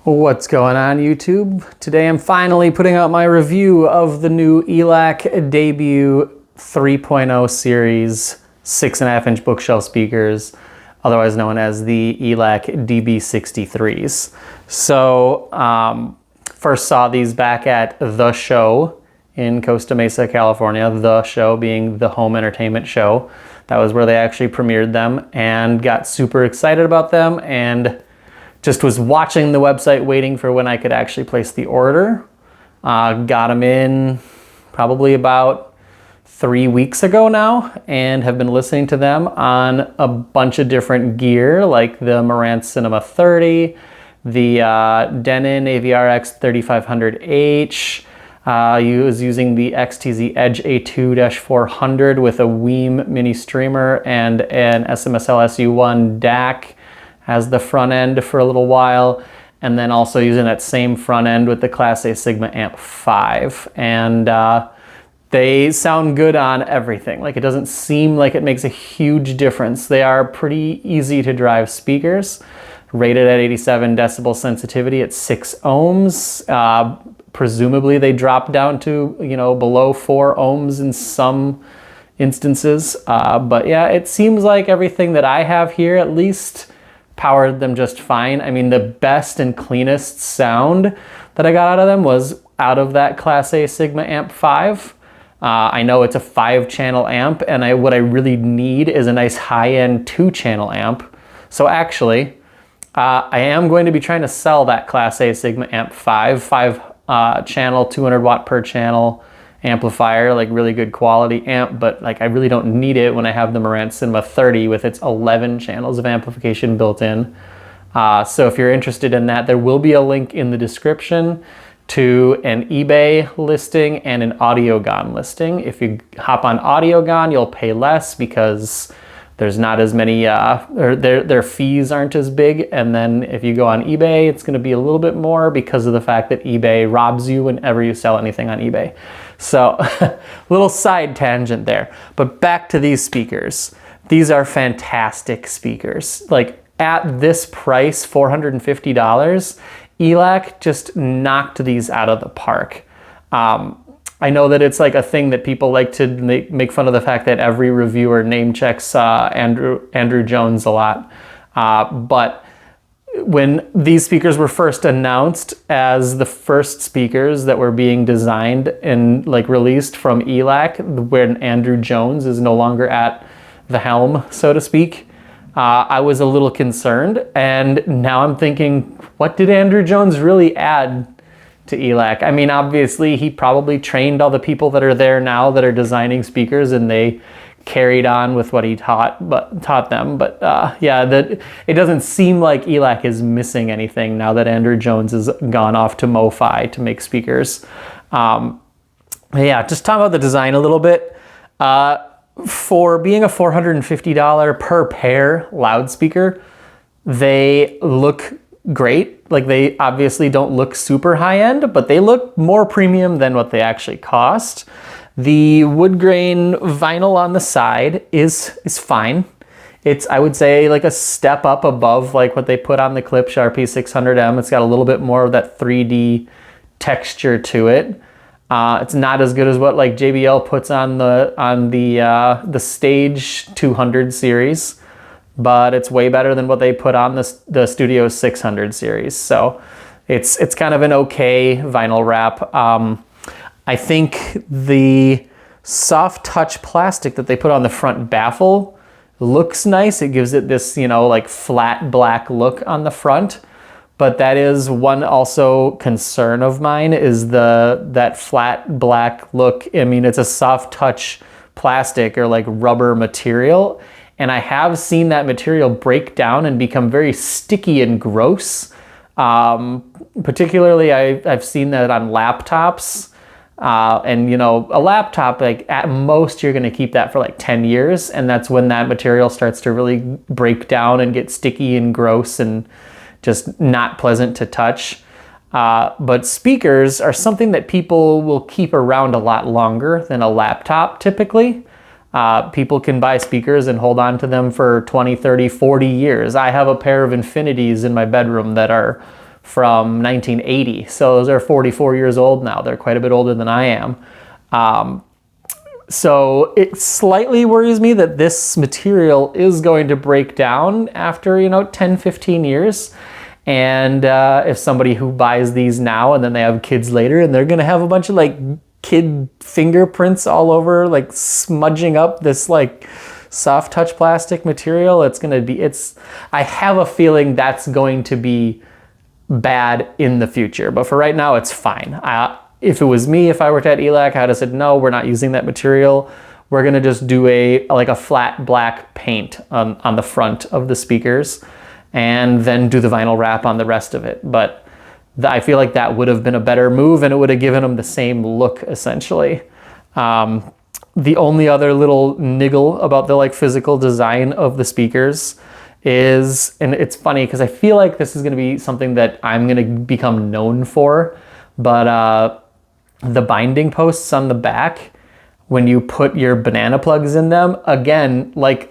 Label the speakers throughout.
Speaker 1: What's going on, YouTube? Today I'm finally putting out my review of the new Elac Debut 3.0 series 6.5-inch bookshelf speakers, otherwise known as the Elac DB63s. So, first saw these back at The Show in Costa Mesa, California. The Show being the home entertainment show. That was where they actually premiered them, and got super excited about them, and just was watching the website waiting for when I could actually place the order. Got them in probably about 3 weeks ago now, and have been listening to them on a bunch of different gear, like the Marantz Cinema 30, the Denon AVRX 3500H. I was using the XTZ Edge A2-400 with a Weem mini streamer and an SMSL SU1 DAC as the front end for a little while, and then also using that same front end with the Class A Sigma Amp 5. And they sound good on everything. Like, it doesn't seem like it makes a huge difference. They are pretty easy to drive speakers, rated at 87 decibel sensitivity at 6 ohms. Presumably they drop down to, below 4 ohms in some instances. But yeah, it seems like everything that I have here at least powered them just fine. I mean, the best and cleanest sound that I got out of them was out of that Class A Sigma Amp 5. I know it's a 5-channel amp, and what I really need is a nice high-end 2-channel amp. So actually, I am going to be trying to sell that Class A Sigma Amp 5-channel, 200 watt per channel amplifier, like really good quality amp, but like I really don't need it when I have the Marantz Cinema 30 with its 11 channels of amplification built in. So if you're interested in that, there will be a link in the description to an eBay listing and an Audiogon listing. If you hop on Audiogon, you'll pay less because there's not as many, or their fees aren't as big. And then if you go on eBay, it's going to be a little bit more because of the fact that eBay robs you whenever you sell anything on eBay. So, little side tangent there. But back to these speakers. These are fantastic speakers. Like, at this price, $450, Elac just knocked these out of the park. I know that it's like a thing that people like to make fun of the fact that every reviewer name checks Andrew Jones a lot. But when these speakers were first announced as the first speakers that were being designed and like released from Elac, when Andrew Jones is no longer at the helm, so to speak, I was a little concerned. And now I'm thinking, what did Andrew Jones really add to Elac? I mean, obviously he probably trained all the people that are there now that are designing speakers, and they carried on with what he taught them. But yeah, that it doesn't seem like Elac is missing anything now that Andrew Jones has gone off to MoFi to make speakers. Yeah, just talking about the design a little bit. For being a $450 per pair loudspeaker, they look great. Like, they obviously don't look super high end, but they look more premium than what they actually cost. The wood grain vinyl on the side is fine. It's, I would say, like a step up above like what they put on the Klipsch RP600M. It's got a little bit more of that 3D texture to it. It's not as good as what like JBL puts on the Stage 200 series, but it's way better than what they put on the Studio 600 series. So it's kind of an okay vinyl wrap. I think the soft touch plastic that they put on the front baffle looks nice. It gives it this, like flat black look on the front. But that is one also concern of mine, is that flat black look. I mean, it's a soft touch plastic or like rubber material, and I have seen that material break down and become very sticky and gross. Particularly, I've seen that on laptops. And a laptop, like at most you're going to keep that for like 10 years. And that's when that material starts to really break down and get sticky and gross and just not pleasant to touch. But speakers are something that people will keep around a lot longer than a laptop typically. People can buy speakers and hold on to them for 20, 30, 40 years. I have a pair of Infinities in my bedroom that are from 1980. So those are 44 years old now. They're quite a bit older than I am. So it slightly worries me that this material is going to break down after, 10, 15 years. And if somebody who buys these now and then they have kids later and they're going to have a bunch of like kid fingerprints all over, like smudging up this like soft touch plastic material, I have a feeling that's going to be bad in the future. But for right now, it's fine. If it was me, if I worked at Elac, I'd have said, no, we're not using that material. We're going to just do a flat black paint on the front of the speakers and then do the vinyl wrap on the rest of it. But I feel like that would have been a better move and it would have given them the same look essentially. The only other little niggle about the like physical design of the speakers is, and it's funny because I feel like this is going to be something that I'm going to become known for, but the binding posts on the back, when you put your banana plugs in them, again, like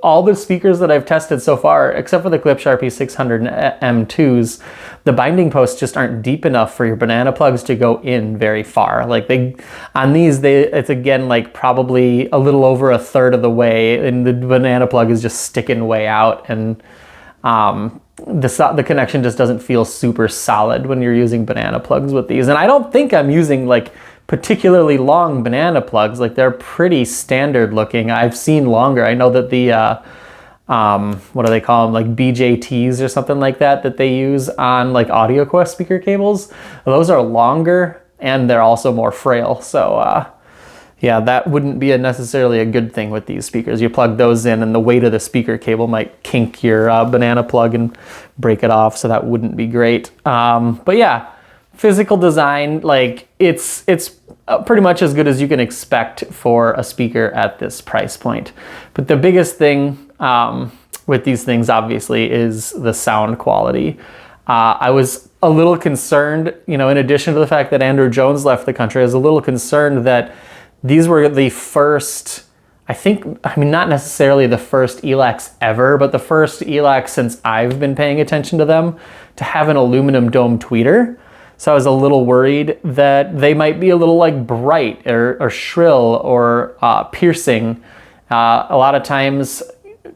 Speaker 1: all the speakers that I've tested so far, except for the Clip Sharpie 600 M2s, the binding posts just aren't deep enough for your banana plugs to go in very far. Like it's again like probably a little over a third of the way, and the banana plug is just sticking way out, and the connection just doesn't feel super solid when you're using banana plugs with these. And I don't think I'm using like particularly long banana plugs. Like they're pretty standard looking. I've seen longer. I know that the what do they call them, like BJTs or something like that they use on like AudioQuest speaker cables. Those are longer and they're also more frail. So yeah, that wouldn't be necessarily a good thing with these speakers. You plug those in and the weight of the speaker cable might kink your banana plug and break it off, so that wouldn't be great. But yeah, physical design, like it's pretty much as good as you can expect for a speaker at this price point. But the biggest thing with these things obviously is the sound quality. I was a little concerned, in addition to the fact that Andrew Jones left the country, I was a little concerned that these were the first, not necessarily the first Elacs ever, but the first Elacs since I've been paying attention to them to have an aluminum dome tweeter. So I was a little worried that they might be a little like bright or shrill or piercing. A lot of times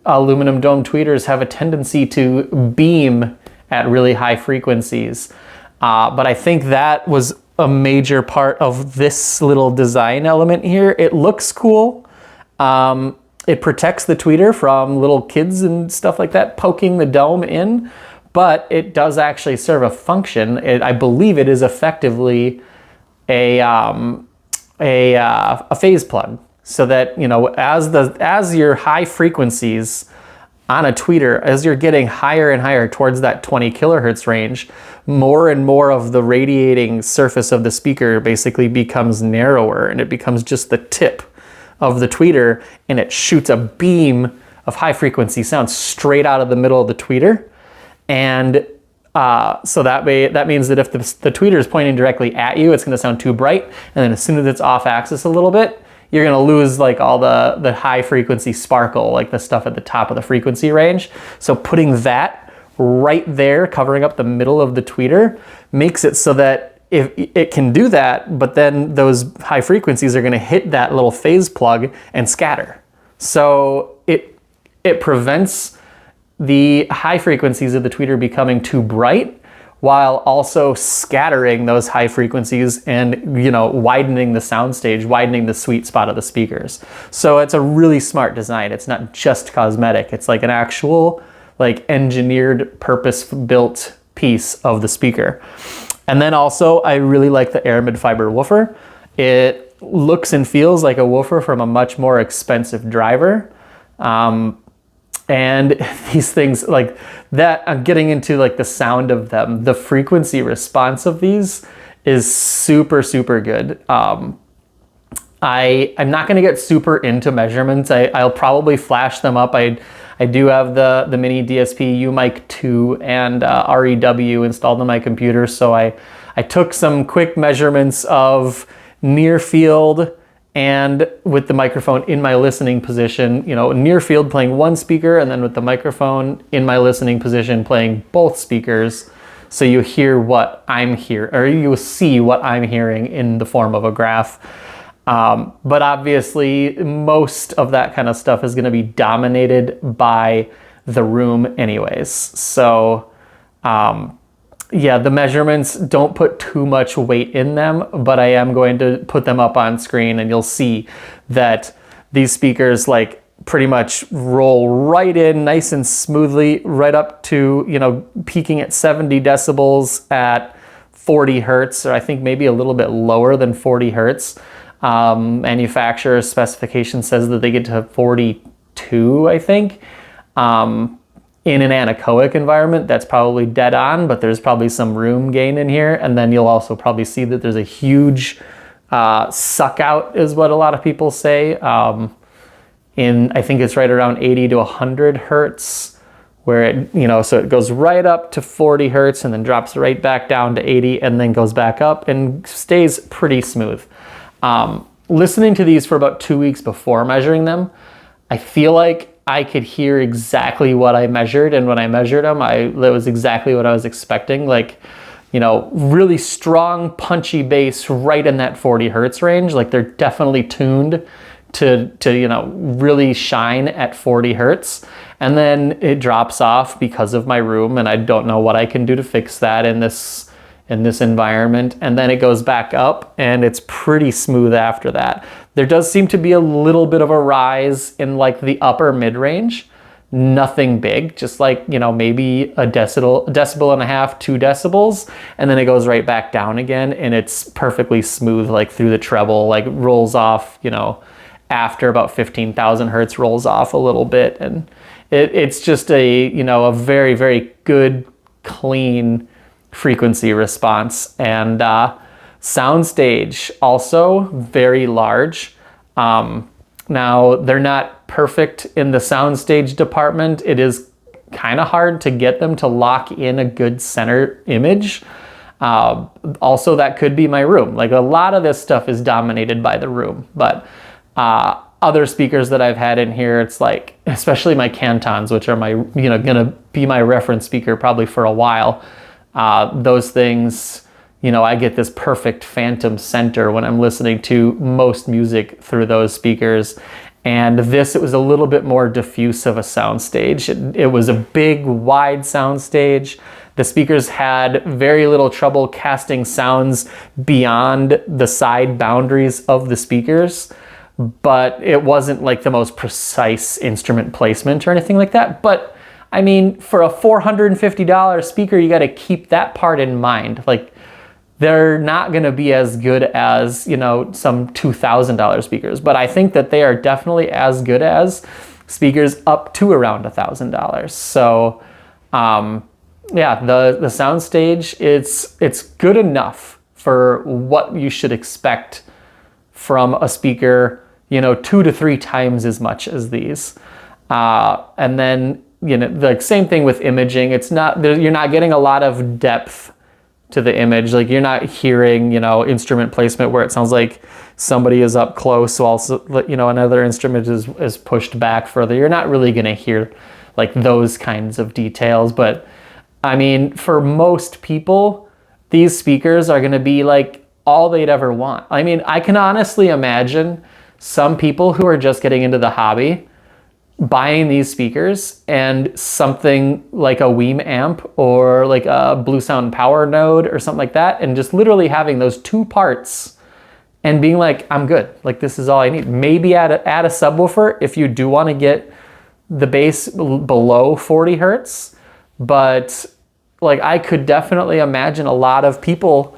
Speaker 1: aluminum dome tweeters have a tendency to beam at really high frequencies. But I think that was a major part of this little design element here. It looks cool. It protects the tweeter from little kids and stuff like that poking the dome in, but it does actually serve a function. I believe it is effectively a phase plug, so that as your high frequencies on a tweeter, as you're getting higher and higher towards that 20 kilohertz range, more and more of the radiating surface of the speaker basically becomes narrower, and it becomes just the tip of the tweeter, and it shoots a beam of high frequency sound straight out of the middle of the tweeter. And so that means that if the tweeter is pointing directly at you, it's going to sound too bright, and then as soon as it's off axis a little bit, you're going to lose like all the high frequency sparkle, like the stuff at the top of the frequency range. So putting that right there, covering up the middle of the tweeter, makes it so that if it can do that, but then those high frequencies are going to hit that little phase plug and scatter. So it prevents the high frequencies of the tweeter becoming too bright, while also scattering those high frequencies and, widening the soundstage, widening the sweet spot of the speakers. So it's a really smart design. It's not just cosmetic. It's like an actual, like engineered, purpose-built piece of the speaker. And then also, I really like the aramid fiber woofer. It looks and feels like a woofer from a much more expensive driver. And these things like that, I'm getting into like the sound of them. The frequency response of these is super, super good. I'm not going to get super into measurements. I'll probably flash them up. I do have the mini DSP UMic 2 and REW installed on my computer. So I took some quick measurements of near field and with the microphone in my listening position, near field playing one speaker, and then with the microphone in my listening position playing both speakers. So you hear what I'm hearing, or you see what I'm hearing in the form of a graph. But obviously most of that kind of stuff is going to be dominated by the room anyways. So yeah, the measurements, don't put too much weight in them, but I am going to put them up on screen, and you'll see that these speakers like pretty much roll right in nice and smoothly, right up to, you know, peaking at 70 decibels at 40 hertz, or I think maybe a little bit lower than 40 hertz. Manufacturer's specification says that they get to 42, I think. In an anechoic environment, that's probably dead on, but there's probably some room gain in here. And then you'll also probably see that there's a huge suck out, is what a lot of people say. I think it's right around 80 to 100 hertz, where it, you know, so it goes right up to 40 hertz and then drops right back down to 80 and then goes back up and stays pretty smooth. Listening to these for about 2 weeks before measuring them, I feel like I could hear exactly what I measured, and when I measured them, that was exactly what I was expecting. Like, you know, really strong, punchy bass right in that 40 hertz range. Like, they're definitely tuned to you know, really shine at 40 hertz. And then it drops off because of my room, and I don't know what I can do to fix that in this environment. And then it goes back up, and it's pretty smooth after that. There does seem to be a little bit of a rise in like the upper mid-range. Nothing big, just like, you know, maybe a decibel and a half, 2 decibels, and then it goes right back down again, and it's perfectly smooth, like through the treble, like rolls off, you know, after about 15,000 hertz, rolls off a little bit. And it's just a, you know, a very, very good, clean frequency response. And Soundstage, also very large. Now, they're not perfect in the Soundstage department. It is kind of hard to get them to lock in a good center image. Also, that could be my room. Like, a lot of this stuff is dominated by the room, but other speakers that I've had in here, it's like, especially my Cantons, which are my, you know, gonna be my reference speaker probably for a while. Those things, you know, I get this perfect phantom center when I'm listening to most music through those speakers. And this, it was a little bit more diffuse of a soundstage. It was a big, wide soundstage. The speakers had very little trouble casting sounds beyond the side boundaries of the speakers, but it wasn't like the most precise instrument placement or anything like that. But I mean, for a $450 speaker, you got to keep that part in mind. Like, they're not going to be as good as, you know, some $2,000 speakers, but I think that they are definitely as good as speakers up to around $1,000. So, yeah, the Soundstage, it's good enough for what you should expect from a speaker, you know, 2 to 3 times as much as these. And then, you know, the same thing with imaging. It's not, you're not getting a lot of depth to the image. Like, you're not hearing, you know, instrument placement where it sounds like somebody is up close, so also, you know, another instrument is pushed back further. You're not really going to hear like those kinds of details. But I mean, for most people, these speakers are going to be like all they'd ever want. I mean, I can honestly imagine some people who are just getting into the hobby buying these speakers and something like a Weem amp or like a Blue Sound Power Node or something like that, and just literally having those 2 parts and being like, I'm good. Like, this is all I need. Maybe add a subwoofer if you do want to get the bass below 40 hertz. But like, I could definitely imagine a lot of people,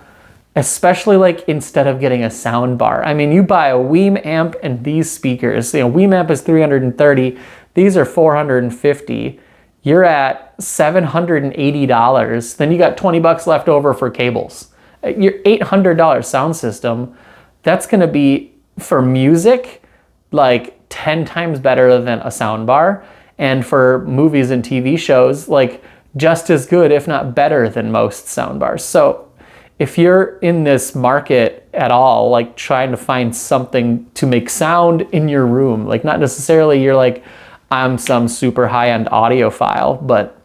Speaker 1: especially like instead of getting a sound bar. I mean, you buy a Weem amp and these speakers, you know, Weem amp is $330. These are $450. You're at $780. Then you got 20 bucks left over for cables. Your $800 sound system, that's going to be, for music, like 10 times better than a sound bar. And for movies and TV shows, like just as good, if not better than most sound bars. So if you're in this market at all, like trying to find something to make sound in your room, like not necessarily you're like, I'm some super high-end audiophile, but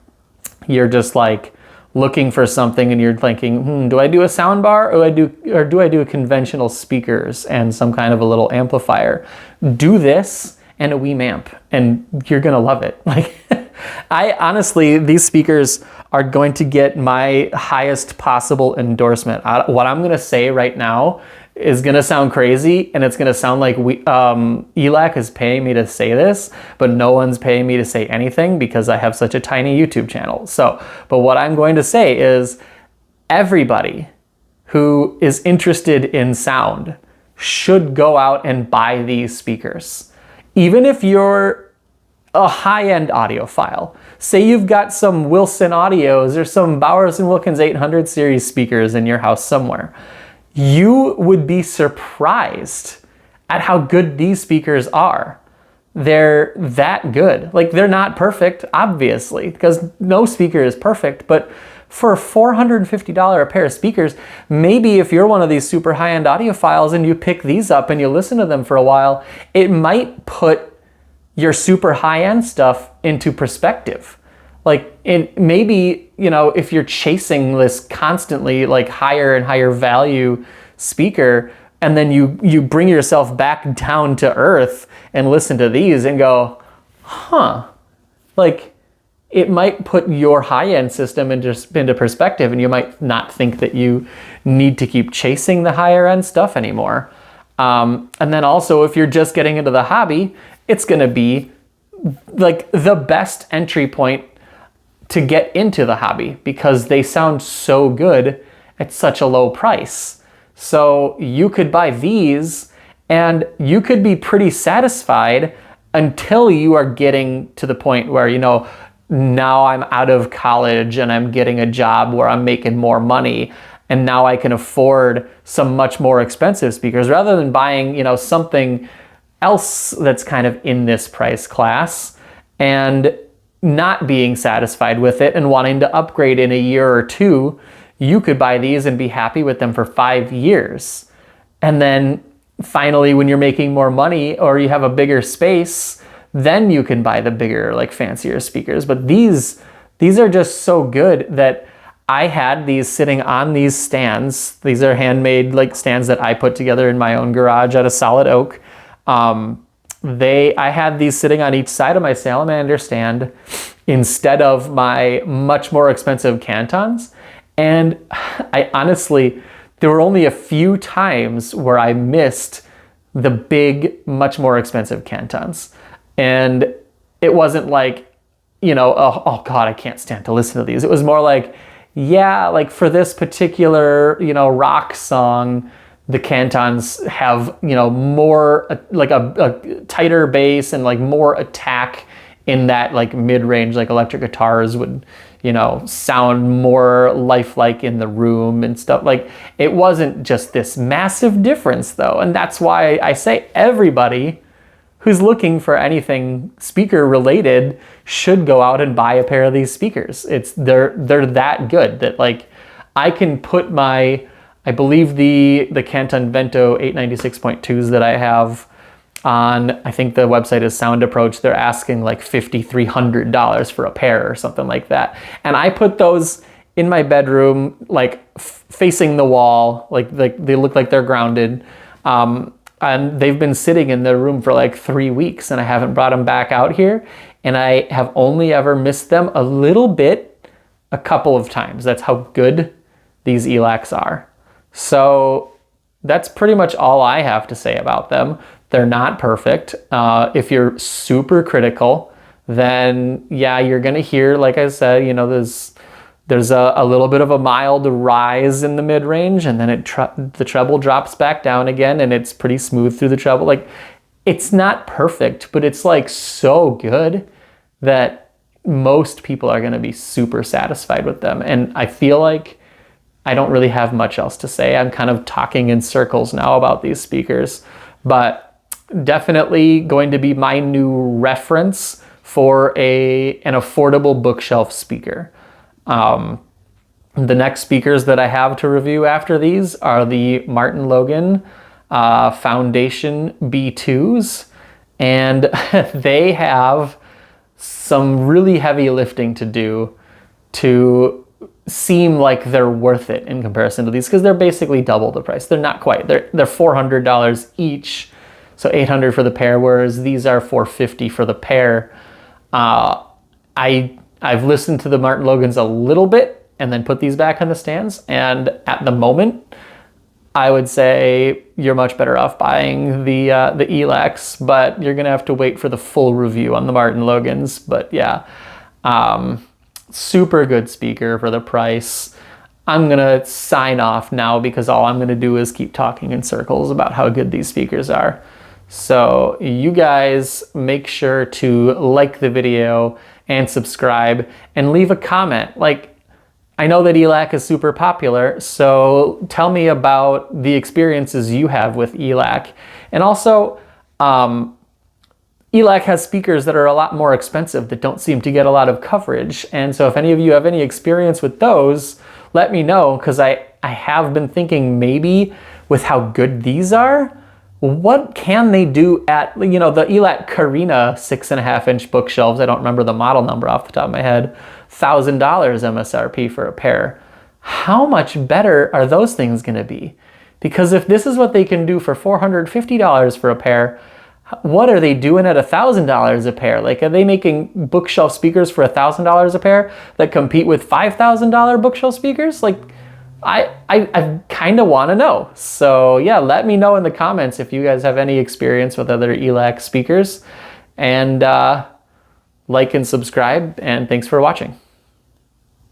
Speaker 1: you're just like looking for something and you're thinking, do I do a sound bar or do I do conventional speakers and some kind of a little amplifier? Do this and a Wii amp and you're gonna love it. Like, I honestly, these speakers are going to get my highest possible endorsement. What I'm gonna say right now is gonna sound crazy, and it's gonna sound like Elac is paying me to say this, but no one's paying me to say anything because I have such a tiny YouTube channel. So, but what I'm going to say is everybody who is interested in sound should go out and buy these speakers. Even if you're a high-end audiophile, say you've got some Wilson Audios or some Bowers & Wilkins 800 series speakers in your house somewhere, you would be surprised at how good these speakers are. They're that good. Like, they're not perfect, obviously, because no speaker is perfect, but for $450 a pair of speakers, maybe if you're one of these super high-end audiophiles and you pick these up and you listen to them for a while, it might put your super high-end stuff into perspective. Like, maybe, you know, if you're chasing this constantly, like, higher and higher value speaker, and then you bring yourself back down to earth and listen to these and go, like, it might put your high-end system into perspective, and you might not think that you need to keep chasing the higher-end stuff anymore. And then also, if you're just getting into the hobby, it's gonna be like the best entry point to get into the hobby because they sound so good at such a low price. So you could buy these and you could be pretty satisfied until you are getting to the point where, you know, now I'm out of college and I'm getting a job where I'm making more money, and now I can afford some much more expensive speakers rather than buying, you know, something else that's kind of in this price class and not being satisfied with it and wanting to upgrade in a year or two. You could buy these and be happy with them for 5 years. And then finally, when you're making more money or you have a bigger space, then you can buy the bigger, like, fancier speakers. But these are just so good that I had these sitting on these stands. These are handmade, like, stands that I put together in my own garage out of solid oak. I had these sitting on each side of my salamander stand instead of my much more expensive Cantons. And I honestly, there were only a few times where I missed the big, much more expensive Cantons. And it wasn't like, you know, oh God, I can't stand to listen to these. It was more like, yeah, like for this particular, you know, rock song, the Cantons have, you know, more like a tighter bass and like more attack in that like mid-range, like electric guitars would, you know, sound more lifelike in the room and stuff. Like, it wasn't just this massive difference though. And that's why I say everybody who's looking for anything speaker related should go out and buy a pair of these speakers. They're that good that, like, I can put my, I believe the Canton Vento 896.2s that I have on, I think the website is Sound Approach, they're asking like $5,300 for a pair or something like that. And I put those in my bedroom, like facing the wall, like they look like they're grounded. And they've been sitting in the room for like 3 weeks and I haven't brought them back out here. And I have only ever missed them a little bit, a couple of times. That's how good these Elacs are. So that's pretty much all I have to say about them. They're not perfect. If you're super critical, then yeah, you're gonna hear, like I said, you know, there's a little bit of a mild rise in the mid-range, and then the treble drops back down again, and it's pretty smooth through the treble. Like, it's not perfect, but it's like so good that most people are gonna be super satisfied with them. And I feel like I don't really have much else to say. I'm kind of talking in circles now about these speakers, but definitely going to be my new reference for an affordable bookshelf speaker. The next speakers that I have to review after these are the Martin Logan Foundation B2s, and they have some really heavy lifting to do to seem like they're worth it in comparison to these, because they're basically double the price. They're not quite. They're $400 each, so $800 for the pair, whereas these are $450 for the pair. I've listened to the Martin Logans a little bit and then put these back on the stands, and at the moment, I would say you're much better off buying the Elacs, but you're gonna have to wait for the full review on the Martin Logans. But yeah, super good speaker for the price. I'm gonna sign off now because all I'm gonna do is keep talking in circles about how good these speakers are. So you guys make sure to like the video and subscribe and leave a comment. Like, I know that Elac is super popular, so tell me about the experiences you have with Elac. And also, Elac has speakers that are a lot more expensive that don't seem to get a lot of coverage. And so if any of you have any experience with those, let me know, because I have been thinking maybe with how good these are, what can they do at, the Elac Carina 6.5-inch bookshelves, I don't remember the model number off the top of my head, $1,000 MSRP for a pair. How much better are those things gonna be? Because if this is what they can do for $450 for a pair, what are they doing at $1,000 a pair? Like, are they making bookshelf speakers for $1,000 a pair that compete with $5,000 bookshelf speakers? Like, I kind of want to know. So yeah, let me know in the comments if you guys have any experience with other Elac speakers, and like and subscribe, and thanks for watching.